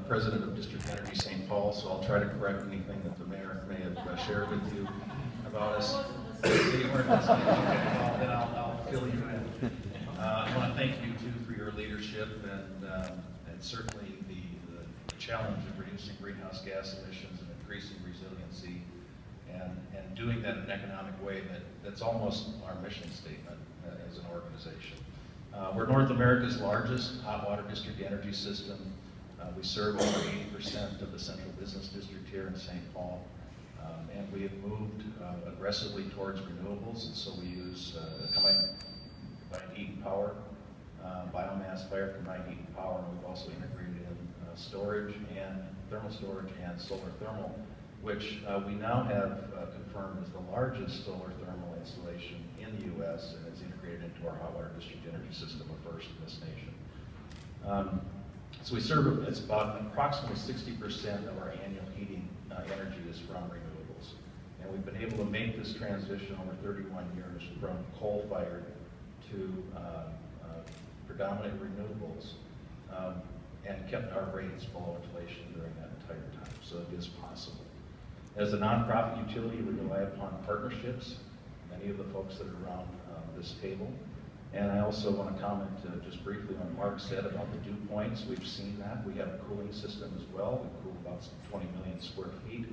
president of District Energy St. Paul, so I'll try to correct anything that the mayor may have shared with you about us. You weren't listening. Okay, well, then I'll fill you in. I want to thank you too for your leadership and certainly the challenge of reducing greenhouse gas emissions and increasing resiliency and doing that in an economic way that's almost our mission statement as an organization. We're North America's largest hot water district energy system. We serve over 80% of the central business district here in St. Paul. And we have moved aggressively towards renewables, and so we use combined heat and power, biomass fire combined heat and power, and we've also integrated in storage and thermal storage and solar thermal, which we now have confirmed is the largest solar thermal installation in the U.S., and it's integrated into our hot water district energy system, a first in this nation. So we serve, it's about approximately 60% of our annual heating energy is from renewables. And we've been able to make this transition over 31 years from coal-fired to predominant renewables and kept our rates below inflation during that entire time. So it is possible. As a nonprofit utility, we rely upon partnerships, many of the folks that are around this table. And I also want to comment just briefly on what Mark said about the dew points. We've seen that. We have a cooling system as well. We cool about 20 million square feet.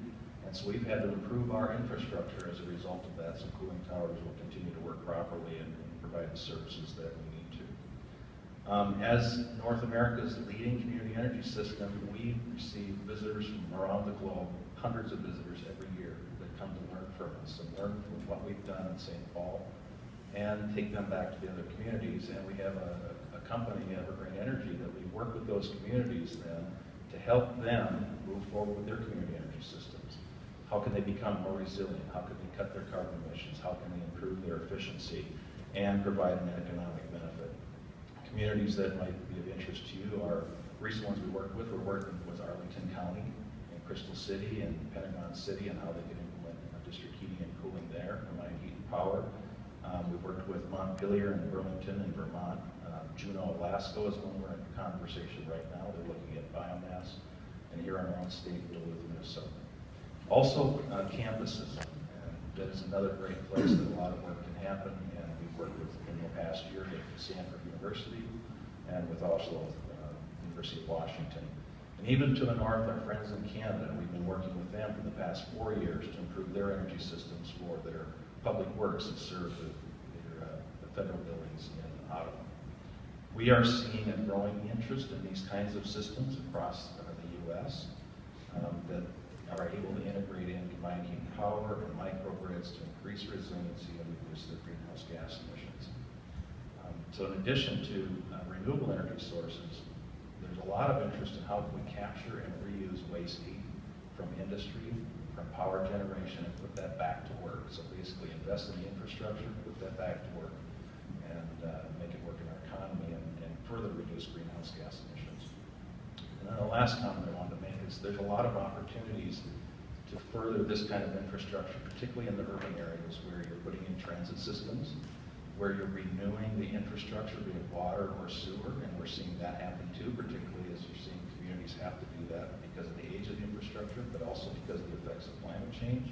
And so we've had to improve our infrastructure as a result of that. So cooling towers will continue to work properly and provide the services that we need to. As North America's leading community energy system, we receive visitors from around the globe, hundreds of visitors every year that come to learn from us and learn from what we've done in St. Paul and take them back to the other communities. And we have a company, Evergreen Energy, that we work with those communities then to help them move forward with their community energy systems. How can they become more resilient? How can they cut their carbon emissions? How can they improve their efficiency and provide an economic benefit? Communities that might be of interest to you are recent ones we worked with. We're working with Arlington County and Crystal City and Pentagon City on how they can implement district heating and cooling there, combined heat and power. We've worked with Montpelier and Burlington in Vermont. Juneau, Alaska is one we're in conversation right now. They're looking at biomass. And here in our own state, Duluth, Minnesota. Also, campuses. That is another great place that a lot of work can happen. And we've worked with, in the past year, with Stanford University and with also University of Washington. And even to the north, our friends in Canada, we've been working with them for the past 4 years to improve their energy systems for their public works that serve the federal buildings in Ottawa. We are seeing a growing interest in these kinds of systems across the U.S. That are able to integrate in combined heat and power and microgrids to increase resiliency and reduce the greenhouse gas emissions. So in addition to renewable energy sources, there's a lot of interest in how can we capture and reuse waste heat from industry, from power generation, and put that back to work. So basically invest in the infrastructure, put that back to work, and make it work in our economy and further reduce greenhouse gas emissions. And then the last comment I wanted to make is there's a lot of opportunities to further this kind of infrastructure, particularly in the urban areas where you're putting in transit systems, where you're renewing the infrastructure, be it water or sewer, and we're seeing that happen too, particularly as you're seeing communities have to do that because of the age of the infrastructure, but also because of the effects of climate change,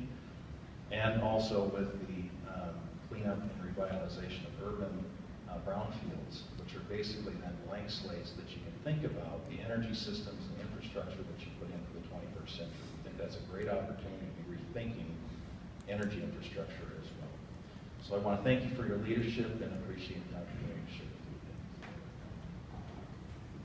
and also with the cleanup and revitalization of urban brownfields, which are basically then blank slates that you can think about the energy systems and infrastructure that you put in for the 21st century. I think that's a great opportunity to be rethinking energy infrastructure as well. So I want to thank you for your leadership and appreciate the opportunity.